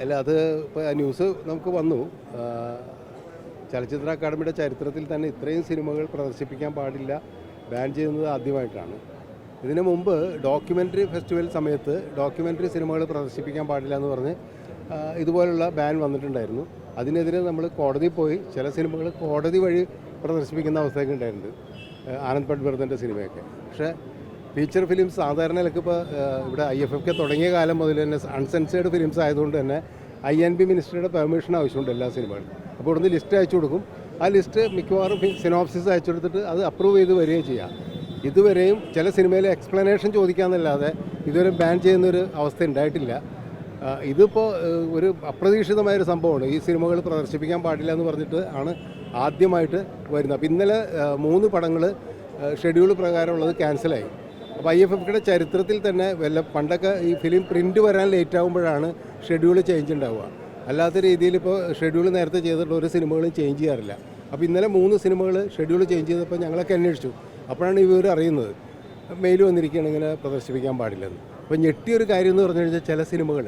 അല്ല, അത് ഇപ്പോൾ ന്യൂസ് നമുക്ക് വന്നു. ചലച്ചിത്ര അക്കാദമിയുടെ ചരിത്രത്തിൽ തന്നെ ഇത്രയും സിനിമകൾ പ്രദർശിപ്പിക്കാൻ പാടില്ല, ബാൻ ചെയ്യുന്നത് ആദ്യമായിട്ടാണ്. ഇതിനു മുമ്പ് ഡോക്യുമെൻ്ററി ഫെസ്റ്റിവൽ സമയത്ത് ഡോക്യുമെൻ്ററി സിനിമകൾ പ്രദർശിപ്പിക്കാൻ പാടില്ല എന്ന് പറഞ്ഞ് ഇതുപോലുള്ള ബാൻ വന്നിട്ടുണ്ടായിരുന്നു. അതിനെതിരെ നമ്മൾ കോടതിയിൽ പോയി ചില സിനിമകൾ കോടതി വഴി പ്രദർശിപ്പിക്കുന്ന അവസ്ഥയൊക്കെ ഉണ്ടായിട്ടുണ്ട്, ആനന്ദ് പട്വർദ്ധൻ്റെ സിനിമയൊക്കെ. പക്ഷേ ഫീച്ചർ ഫിലിംസ് സാധാരണ നിലക്ക് ഇപ്പോൾ ഇവിടെ IFFK തുടങ്ങിയ കാലം മുതൽ തന്നെ അൺസെൻസേർഡ് ഫിലിംസ് ആയതുകൊണ്ട് തന്നെ INB മിനിസ്റ്ററുടെ പെർമിഷൻ ആവശ്യമുണ്ട് എല്ലാ സിനിമകളും. അപ്പോൾ ഇവിടുന്ന് ലിസ്റ്റ് അയച്ചു കൊടുക്കും. ആ ലിസ്റ്റ് മിക്കവാറും സിനോപ്സിസ് അയച്ചു കൊടുത്തിട്ട് അത് അപ്രൂവ് ചെയ്ത് വരികയും ചെയ്യാം. ഇതുവരെയും ചില സിനിമയിൽ എക്സ്പ്ലനേഷൻ ചോദിക്കാമെന്നല്ലാതെ ഇതുവരെ ബാൻ ചെയ്യുന്നൊരു അവസ്ഥ ഉണ്ടായിട്ടില്ല. ഇതിപ്പോൾ ഒരു അപ്രതീക്ഷിതമായൊരു സംഭവമാണ്. ഈ സിനിമകൾ പ്രദർശിപ്പിക്കാൻ പാടില്ല എന്ന് പറഞ്ഞിട്ട് ആണ് ആദ്യമായിട്ട് വരുന്നത്. അപ്പോൾ ഇന്നലെ 3 പടങ്ങൾ ഷെഡ്യൂൾ പ്രകാരമുള്ളത് ക്യാൻസലായി. അപ്പോൾ IFFKയുടെ ചരിത്രത്തിൽ തന്നെ പണ്ടൊക്കെ ഈ ഫിലിം പ്രിൻ്റ് വരാൻ ലേറ്റ് ആകുമ്പോഴാണ് ഷെഡ്യൂൾ ചേഞ്ച് ഉണ്ടാവുക. അല്ലാത്ത രീതിയിൽ ഇപ്പോൾ ഷെഡ്യൂൾ നേരത്തെ ചെയ്തിട്ടുള്ള ഒരു സിനിമകളും ചേഞ്ച് ചെയ്യാറില്ല. അപ്പോൾ ഇന്നലെ 3 സിനിമകൾ ഷെഡ്യൂൾ ചേഞ്ച് ചെയ്തപ്പോൾ ഞങ്ങളൊക്കെ അന്വേഷിച്ചു. അപ്പോഴാണ് ഇവർ അറിയുന്നത് മെയിൽ വന്നിരിക്കുകയാണ് ഇങ്ങനെ പ്രദർശിപ്പിക്കാൻ പാടില്ലെന്ന്. അപ്പോൾ ഞെട്ടിയൊരു കാര്യം എന്ന് പറഞ്ഞു കഴിഞ്ഞാൽ ചില സിനിമകൾ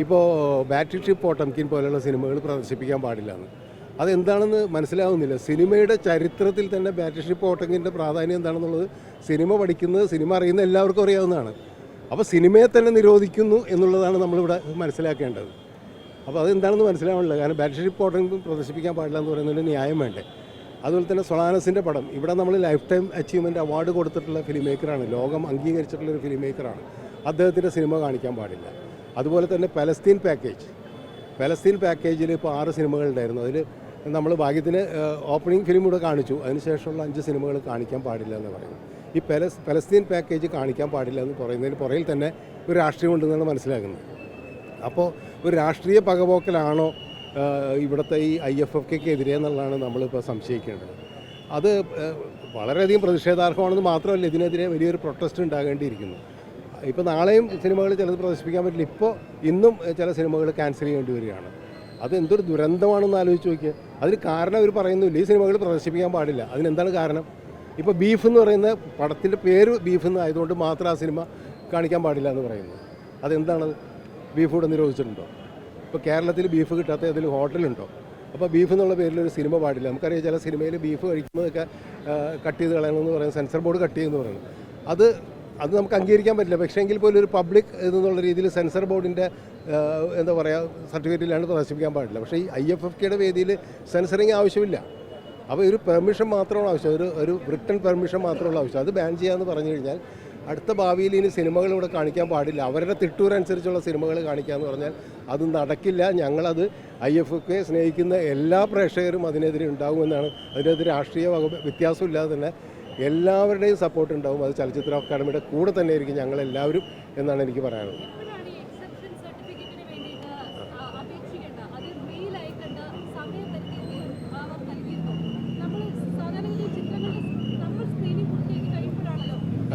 ഇപ്പോൾ ബാറ്ററി ഷിപ്പ് പോട്ടംകിൻ പോലെയുള്ള സിനിമകൾ പ്രദർശിപ്പിക്കാൻ പാടില്ലെന്ന്. അതെന്താണെന്ന് മനസ്സിലാവുന്നില്ല. സിനിമയുടെ ചരിത്രത്തിൽ തന്നെ ബാറ്ററി ഷിപ്പ് പോട്ടംകിൻ്റെ പ്രാധാന്യം എന്താണെന്നുള്ളത് സിനിമ പഠിക്കുന്നത്, സിനിമ അറിയുന്ന എല്ലാവർക്കും അറിയാവുന്നതാണ്. അപ്പോൾ സിനിമയെ തന്നെ നിരോധിക്കുന്നു എന്നുള്ളതാണ് നമ്മളിവിടെ മനസ്സിലാക്കേണ്ടത്. അപ്പോൾ അതെന്താണെന്ന് മനസ്സിലാവണില്ല. കാരണം ബാറ്ററി ഷിപ്പ് പോട്ടംകിൻ പ്രദർശിപ്പിക്കാൻ പാടില്ല എന്ന് പറയുന്നതിന് ന്യായം വേണ്ടേ. അതുപോലെ തന്നെ സൊളാനസിൻ്റെ പടം ഇവിടെ നമ്മൾ ലൈഫ് ടൈം അച്ചീവ്മെൻറ്റ് അവാർഡ് കൊടുത്തിട്ടുള്ള ഫിലിം മേക്കറാണ്, ലോകം അംഗീകരിച്ചിട്ടുള്ളൊരു ഫിലിം മേക്കറാണ്. അദ്ദേഹത്തിൻ്റെ സിനിമ കാണിക്കാൻ പാടില്ല. അതുപോലെ തന്നെ പലസ്തീൻ പാക്കേജിൽ ഇപ്പോൾ 6 സിനിമകളുണ്ടായിരുന്നു. അതിൽ നമ്മൾ ഭാഗ്യത്തിന് ഓപ്പണിംഗ് ഫിലിം കൂടെ കാണിച്ചു. അതിനുശേഷമുള്ള 5 സിനിമകൾ കാണിക്കാൻ പാടില്ല എന്ന് പറയുന്നു. ഈ പലസ്തീൻ പാക്കേജ് കാണിക്കാൻ പാടില്ല എന്ന് പറയുന്നതിന് പുറകിൽ തന്നെ ഒരു രാഷ്ട്രീയമുണ്ടെന്നാണ് മനസ്സിലാക്കുന്നത്. അപ്പോൾ ഒരു രാഷ്ട്രീയ പകപോക്കലാണോ ഇവിടുത്തെ ഈ IFFKക്കെതിരെ എന്നുള്ളതാണ് നമ്മളിപ്പോൾ സംശയിക്കേണ്ടത്. അത് വളരെയധികം പ്രതിഷേധാർഹമാണെന്ന് മാത്രമല്ല, ഇതിനെതിരെ വലിയൊരു പ്രൊട്ടസ്റ്റ് ഉണ്ടാകേണ്ടിയിരിക്കുന്നു. ഇപ്പോൾ നാളെയും സിനിമകൾ ചിലത് പ്രദർശിപ്പിക്കാൻ പറ്റില്ല. ഇന്നും ചില സിനിമകൾ ക്യാൻസൽ ചെയ്യേണ്ടി വരികയാണ്. അത് എന്തൊരു ദുരന്തമാണെന്ന് ആലോചിച്ച് നോക്കിയാൽ. അതിന് കാരണം അവർ പറയുന്നില്ല, ഈ സിനിമകൾ പ്രദർശിപ്പിക്കാൻ പാടില്ല. അതിനെന്താണ് കാരണം? ഇപ്പോൾ ബീഫ് എന്ന് പറയുന്ന പടത്തിൻ്റെ പേര് ബീഫ് എന്ന് ആയതുകൊണ്ട് മാത്രം ആ സിനിമ കാണിക്കാൻ പാടില്ല എന്ന് പറയുന്നത്. അതെന്താണത്? ബീഫ് ഇവിടെ നിരോധിച്ചിട്ടുണ്ടോ? ഇപ്പോൾ കേരളത്തിൽ ബീഫ് കിട്ടാത്ത ഏതെങ്കിലും ഹോട്ടലുണ്ടോ? അപ്പോൾ ബീഫ് എന്നുള്ള പേരിലൊരു സിനിമ പാടില്ല. നമുക്കറിയാം ചില സിനിമയിൽ ബീഫ് കഴിക്കുന്നതൊക്കെ കട്ട് ചെയ്ത് കളയണമെന്ന് പറയുന്നത്, സെൻസർ ബോർഡ് കട്ട് ചെയ്യുമെന്ന് പറയുന്നത്. അത് നമുക്ക് അംഗീകരിക്കാൻ പറ്റില്ല. പക്ഷേ എങ്കിൽ പോലും ഒരു പബ്ലിക് എന്നുള്ള രീതിയിൽ സെൻസർ ബോർഡിൻ്റെ എന്താ പറയുക സർട്ടിഫിക്കറ്റിലാണ് പ്രദർശിപ്പിക്കാൻ പാടില്ല. പക്ഷേ ഈ IFFKയുടെ വേദിയിൽ സെൻസറിങ് ആവശ്യമില്ല. അപ്പോൾ ഒരു പെർമിഷൻ മാത്രമാണ് ആവശ്യം, ഒരു റിട്ടൺ പെർമിഷൻ മാത്രമുള്ള ആവശ്യം. അത് ബാൻ ചെയ്യാമെന്ന് പറഞ്ഞു കഴിഞ്ഞാൽ അടുത്ത ഭാവിയിൽ ഇനി സിനിമകൾ ഇവിടെ കാണിക്കാൻ പാടില്ല, അവരുടെ തിട്ടൂരനുസരിച്ചുള്ള സിനിമകൾ കാണിക്കാമെന്ന് പറഞ്ഞാൽ അത് നടക്കില്ല. ഞങ്ങളത് IFFK സ്നേഹിക്കുന്ന എല്ലാ പ്രേക്ഷകരും അതിനെതിരെ ഉണ്ടാകുമെന്നാണ്. അതിനെതിരെ രാഷ്ട്രീയ വ്യത്യാസമില്ലാതെ തന്നെ എല്ലാവരുടെയും സപ്പോർട്ട് ഉണ്ടാവും. അത് ചലച്ചിത്ര അക്കാദമിയുടെ കൂടെ തന്നെ ആയിരിക്കും ഞങ്ങളെല്ലാവരും എന്നാണ് എനിക്ക് പറയാനുള്ളത്.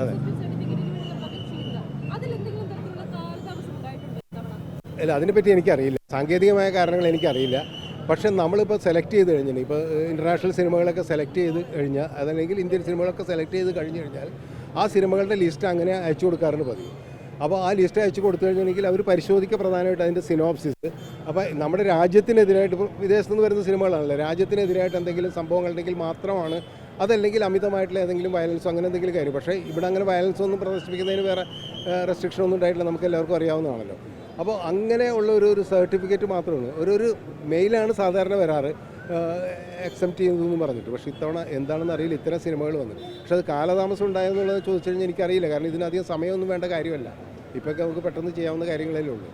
അതെ, അല്ല അതിനെപ്പറ്റി എനിക്കറിയില്ല, സാങ്കേതികമായ കാരണങ്ങൾ എനിക്കറിയില്ല. പക്ഷേ നമ്മളിപ്പോൾ സെലക്ട് ചെയ്ത് കഴിഞ്ഞാൽ, ഇപ്പോൾ ഇൻ്റർനാഷണൽ സിനിമകളൊക്കെ സെലക്ട് ചെയ്ത് കഴിഞ്ഞാൽ, അതല്ലെങ്കിൽ ഇന്ത്യൻ സിനിമകളൊക്കെ സെലക്ട് ചെയ്ത് കഴിഞ്ഞ് കഴിഞ്ഞാൽ ആ സിനിമകളുടെ ലിസ്റ്റ് അങ്ങനെ അയച്ചു കൊടുക്കാറുണ്ട് പതിവ്. അപ്പോൾ ആ ലിസ്റ്റ് അയച്ചു കൊടുത്തു കഴിഞ്ഞിട്ടുണ്ടെങ്കിൽ അവർ പരിശോധിക്കുക പ്രധാനമായിട്ട് അതിൻ്റെ സിനോപ്സിസ്. അപ്പോൾ നമ്മുടെ രാജ്യത്തിനെതിരായിട്ട്, ഇപ്പോൾ വിദേശത്തു നിന്ന് വരുന്ന സിനിമകളാണല്ലോ, രാജ്യത്തിനെതിരായിട്ട് എന്തെങ്കിലും സംഭവങ്ങളുണ്ടെങ്കിൽ മാത്രമാണ്, അതല്ലെങ്കിൽ അമിതമായിട്ടുള്ള ഏതെങ്കിലും വയലൻസോ അങ്ങനെ എന്തെങ്കിലും കാര്യം. പക്ഷേ ഇവിടെ അങ്ങനെ വയലൻസ് ഒന്നും പ്രദർശിപ്പിക്കുന്നതിന് വേറെ റെസ്ട്രിക്ഷൻ ഒന്നും ഉണ്ടായിട്ടില്ല, നമുക്ക് എല്ലാവർക്കും അറിയാവുന്നതാണല്ലോ. അപ്പോൾ അങ്ങനെയുള്ള ഒരു സർട്ടിഫിക്കറ്റ് മാത്രമാണ്, ഒരു മെയിലാണ് സാധാരണ വരാറ് അക്സെപ്റ്റ് ചെയ്യുന്നതെന്ന് പറഞ്ഞിട്ട്. പക്ഷേ ഇത്തവണ എന്താണെന്ന് അറിയില്ല, ഇത്തരം സിനിമകൾ വന്നു. പക്ഷേ അത് കാലതാമസം ഉണ്ടായെന്നുള്ളത് ചോദിച്ചു കഴിഞ്ഞാൽ എനിക്കറിയില്ല. കാരണം ഇതിനധികം സമയമൊന്നും വേണ്ട കാര്യമല്ല, ഇപ്പോഴൊക്കെ നമുക്ക് പെട്ടെന്ന് ചെയ്യാവുന്ന കാര്യങ്ങളല്ലേ ഉള്ളൂ.